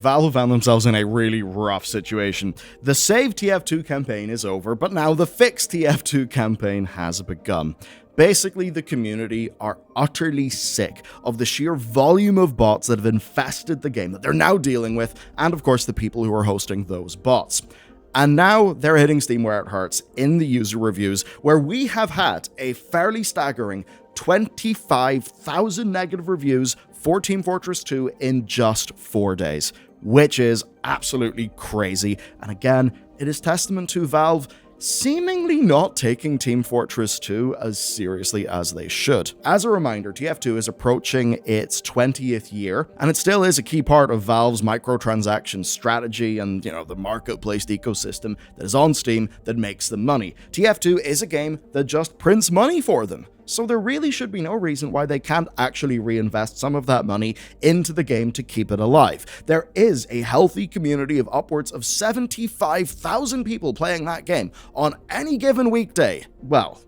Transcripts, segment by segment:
Valve found themselves in a really rough situation. The Save TF2 campaign is over, but now the Fix TF2 campaign has begun. Basically, the community are utterly sick of the sheer volume of bots that have infested the game that they're now dealing with, and of course the people who are hosting those bots. And now they're hitting Steam where it hurts in the user reviews, where we have had a fairly staggering 25,000 negative reviews for Team Fortress 2 in just 4 days, which is absolutely crazy. And again, it is testament to Valve seemingly not taking Team Fortress 2 as seriously as they should. As a reminder, TF2 is approaching its 20th year, and it still is a key part of Valve's microtransaction strategy and, the marketplace ecosystem that is on Steam that makes them money. TF2 is a game that just prints money for them. So there really should be no reason why they can't actually reinvest some of that money into the game to keep it alive. There is a healthy community of upwards of 75,000 people playing that game on any given weekday. Well,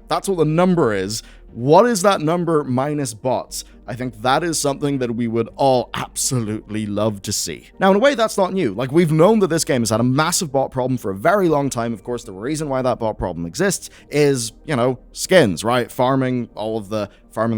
that's what the number is. What is that number minus bots? I think that is something that we would all absolutely love to see. Now, in a way, that's not new. We've known that this game has had a massive bot problem for a very long time. Of course, the reason why that bot problem exists is, skins, right? Farming the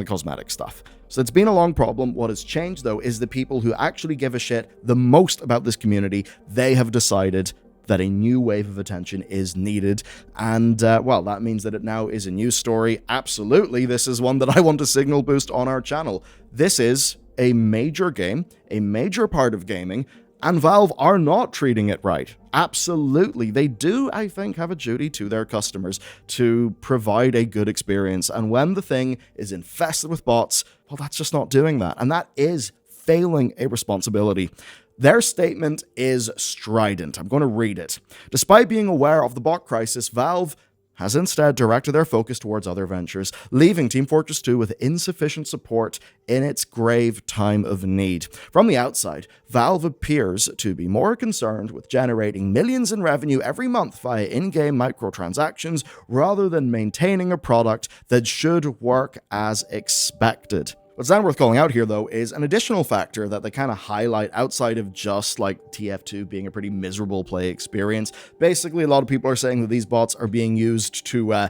cosmetic stuff. So it's been a long problem. What has changed, though, is the people who actually give a shit the most about this community, they have decided that a new wave of attention is needed. And, that means that it now is a news story. Absolutely, this is one that I want to signal boost on our channel. This is a major game, a major part of gaming, and Valve are not treating it right. Absolutely. They do, I think, have a duty to their customers to provide a good experience. And when the thing is infested with bots, well, that's just not doing that. And that is failing a responsibility. Their statement is strident. I'm going to read it. Despite being aware of the bot crisis, Valve has instead directed their focus towards other ventures, leaving Team Fortress 2 with insufficient support in its grave time of need. From the outside, Valve appears to be more concerned with generating millions in revenue every month via in-game microtransactions rather than maintaining a product that should work as expected. What's then worth calling out here, though, is an additional factor that they kind of highlight outside of just TF2 being a pretty miserable play experience. Basically, a lot of people are saying that these bots are being used to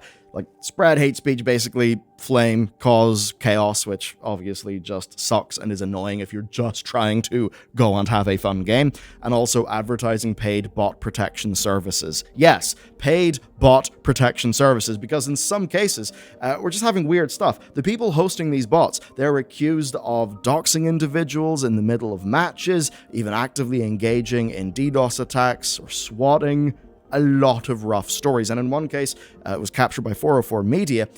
spread hate speech, basically flame, cause chaos, which obviously just sucks and is annoying if you're just trying to go and have a fun game, and also advertising paid bot protection services. Yes, paid bot protection services, because in some cases, we're just having weird stuff. The people hosting these bots, they're accused of doxing individuals in the middle of matches, even actively engaging in DDoS attacks or swatting. A lot of rough stories, and in one case, it was captured by 404 Media.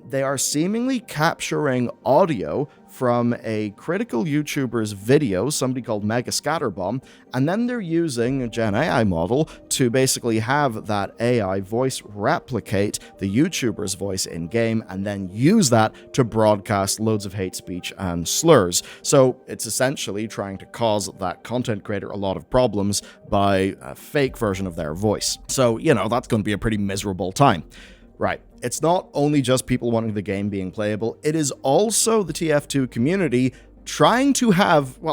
They are seemingly capturing audio from a critical YouTuber's video, somebody called Mega Scatterbomb, and then they're using a Gen AI model to basically have that AI voice replicate the YouTuber's voice in-game and then use that to broadcast loads of hate speech and slurs. So it's essentially trying to cause that content creator a lot of problems by a fake version of their voice. So, that's going to be a pretty miserable time. Right. It's not only just people wanting the game being playable, it is also the TF2 community trying to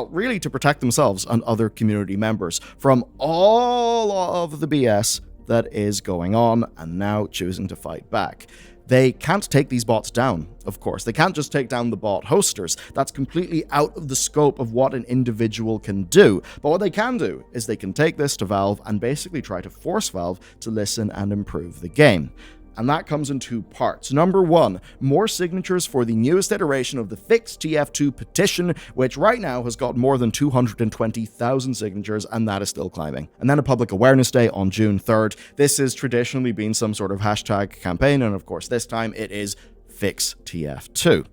really to protect themselves and other community members from all of the BS that is going on and now choosing to fight back. They can't take these bots down, of course. They can't just take down the bot hosters. That's completely out of the scope of what an individual can do. But what they can do is they can take this to Valve and basically try to force Valve to listen and improve the game. And that comes in two parts. Number one, more signatures for the newest iteration of the Fix TF2 petition, which right now has got more than 220,000 signatures, and that is still climbing. And then a public awareness day on June 3rd. This has traditionally been some sort of hashtag campaign, and of course this time it is Fix TF2.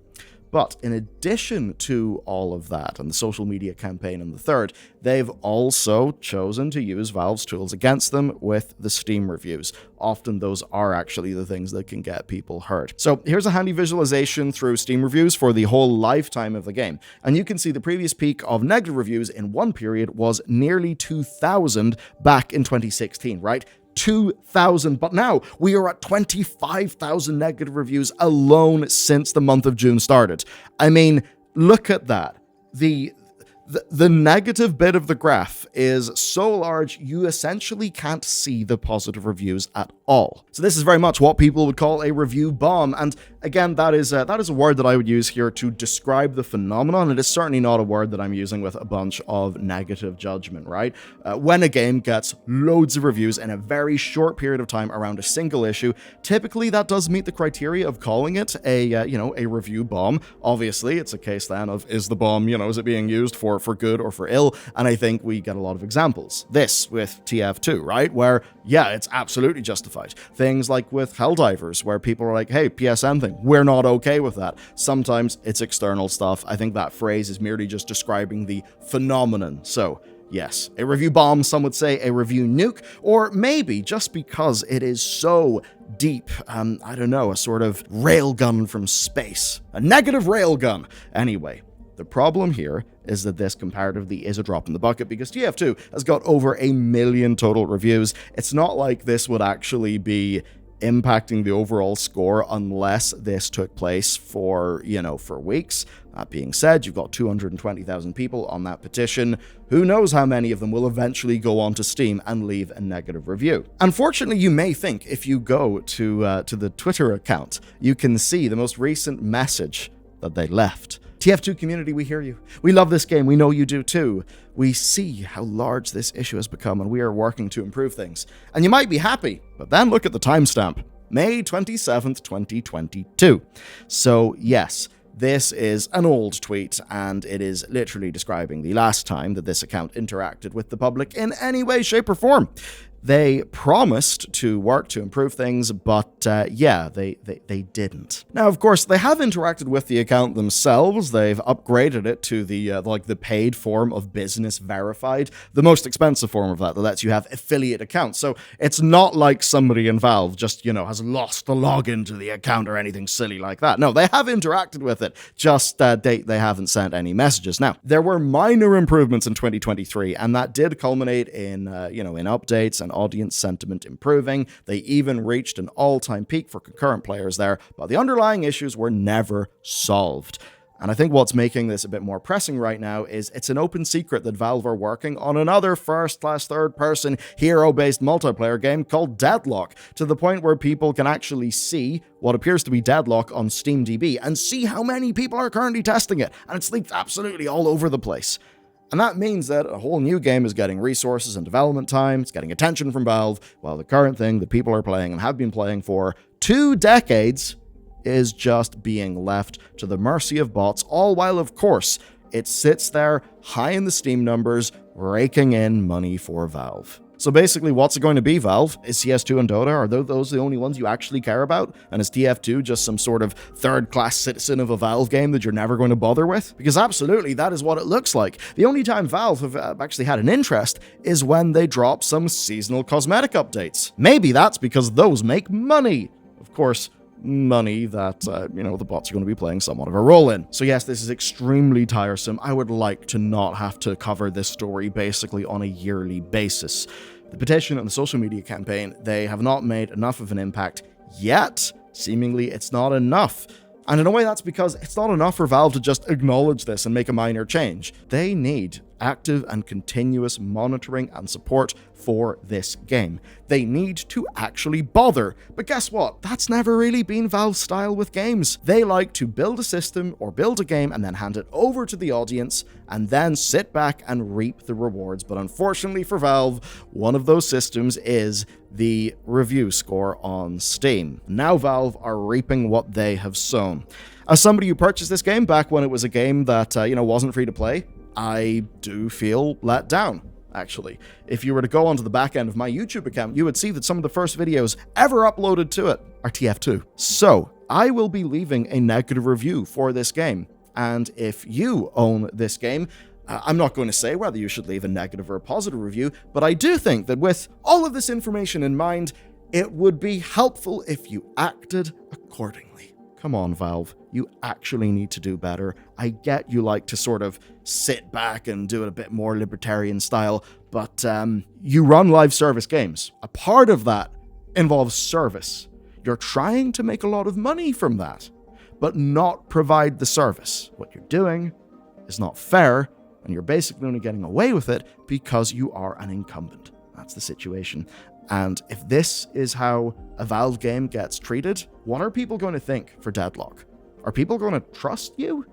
But in addition to all of that and the social media campaign on the 3rd, they've also chosen to use Valve's tools against them with the Steam reviews. Often those are actually the things that can get people hurt. So here's a handy visualization through Steam reviews for the whole lifetime of the game. And you can see the previous peak of negative reviews in one period was nearly 2,000 back in 2016, right? 2,000, but now we are at 25,000 negative reviews alone since the month of June started. I mean, look at that. The The negative bit of the graph is so large you essentially can't see the positive reviews at all. So this is very much what people would call a review bomb, and again, that is a word that I would use here to describe the phenomenon. It is certainly not a word that I'm using with a bunch of negative judgment, right? When a game gets loads of reviews in a very short period of time around a single issue, typically that does meet the criteria of calling it a review bomb. Obviously, it's a case then of, is the bomb, is it being used for good or for ill? And I think we get a lot of examples. This with TF2, right? Where, yeah, it's absolutely justified. Things like with Helldivers, where people are like, hey, PSN thing, we're not okay with that. Sometimes it's external stuff. I think that phrase is merely just describing the phenomenon. So, yes, a review bomb, some would say a review nuke, or maybe just because it is so deep, I don't know, a sort of railgun from space. A negative railgun. Anyway, the problem here is that this comparatively is a drop in the bucket because TF2 has got over 1 million total reviews. It's not like this would actually be impacting the overall score unless this took place for weeks. That being said, you've got 220,000 people on that petition. Who knows how many of them will eventually go onto Steam and leave a negative review. Unfortunately, you may think if you go to the Twitter account, you can see the most recent message that they left. TF2 community, we hear you. We love this game. We know you do too. We see how large this issue has become, and we are working to improve things. And you might be happy, but then look at the timestamp. May 27th, 2022. So yes, this is an old tweet, and it is literally describing the last time that this account interacted with the public in any way, shape, or form. They promised to work to improve things, but they didn't. Now, of course, they have interacted with the account themselves. They've upgraded it to the paid form of business verified, the most expensive form of that lets you have affiliate accounts. So it's not like somebody in Valve just, has lost the login to the account or anything silly like that. No, they have interacted with it, just they haven't sent any messages. Now, there were minor improvements in 2023, and that did culminate in updates and audience sentiment improving. They even reached an all-time peak for concurrent players there, but the underlying issues were never solved. And I think what's making this a bit more pressing right now is it's an open secret that Valve are working on another first-class third-person hero-based multiplayer game called Deadlock, to the point where people can actually see what appears to be Deadlock on SteamDB and see how many people are currently testing it, and it's leaked absolutely all over the place. And that means that a whole new game is getting resources and development time, it's getting attention from Valve, while the current thing that people are playing and have been playing for 2 decades is just being left to the mercy of bots, all while, of course, it sits there high in the Steam numbers, raking in money for Valve. So basically, what's it going to be, Valve? Is CS2 and Dota, are those the only ones you actually care about? And is TF2 just some sort of third-class citizen of a Valve game that you're never going to bother with? Because absolutely, that is what it looks like. The only time Valve have actually had an interest is when they drop some seasonal cosmetic updates. Maybe that's because those make money. Of course, money that, the bots are going to be playing somewhat of a role in. So yes, this is extremely tiresome. I would like to not have to cover this story basically on a yearly basis. The petition and the social media campaign, they have not made enough of an impact yet. Seemingly, it's not enough. And in a way, that's because it's not enough for Valve to just acknowledge this and make a minor change. They need active and continuous monitoring and support for this game. They need to actually bother. But guess what? That's never really been Valve's style with games. They like to build a system or build a game and then hand it over to the audience and then sit back and reap the rewards. But unfortunately for Valve, one of those systems is the review score on Steam. Now Valve are reaping what they have sown. As somebody who purchased this game back when it was a game that, wasn't free to play, I do feel let down, actually. If you were to go onto the back end of my YouTube account, you would see that some of the first videos ever uploaded to it are TF2. So, I will be leaving a negative review for this game. And if you own this game, I'm not going to say whether you should leave a negative or a positive review, but I do think that with all of this information in mind, it would be helpful if you acted accordingly. Come on, Valve. You actually need to do better. I get you like to sort of sit back and do it a bit more libertarian style, but you run live service games. A part of that involves service. You're trying to make a lot of money from that, but not provide the service. What you're doing is not fair, and you're basically only getting away with it because you are an incumbent. That's the situation. And if this is how a Valve game gets treated, what are people going to think for Deadlock? Are people going to trust you?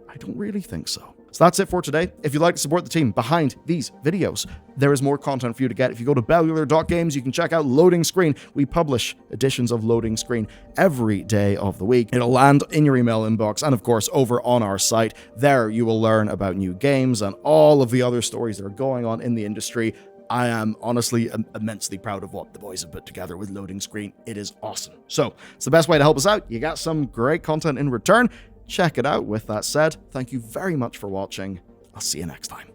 I don't really think so. So that's it for today. If you'd like to support the team behind these videos, there is more content for you to get. If you go to bellular.games, you can check out Loading Screen. We publish editions of Loading Screen every day of the week. It'll land in your email inbox and, of course, over on our site. There you will learn about new games and all of the other stories that are going on in the industry. I am honestly immensely proud of what the boys have put together with Loading Screen. It is awesome. So it's the best way to help us out. You got some great content in return. Check it out. With that said, thank you very much for watching. I'll see you next time.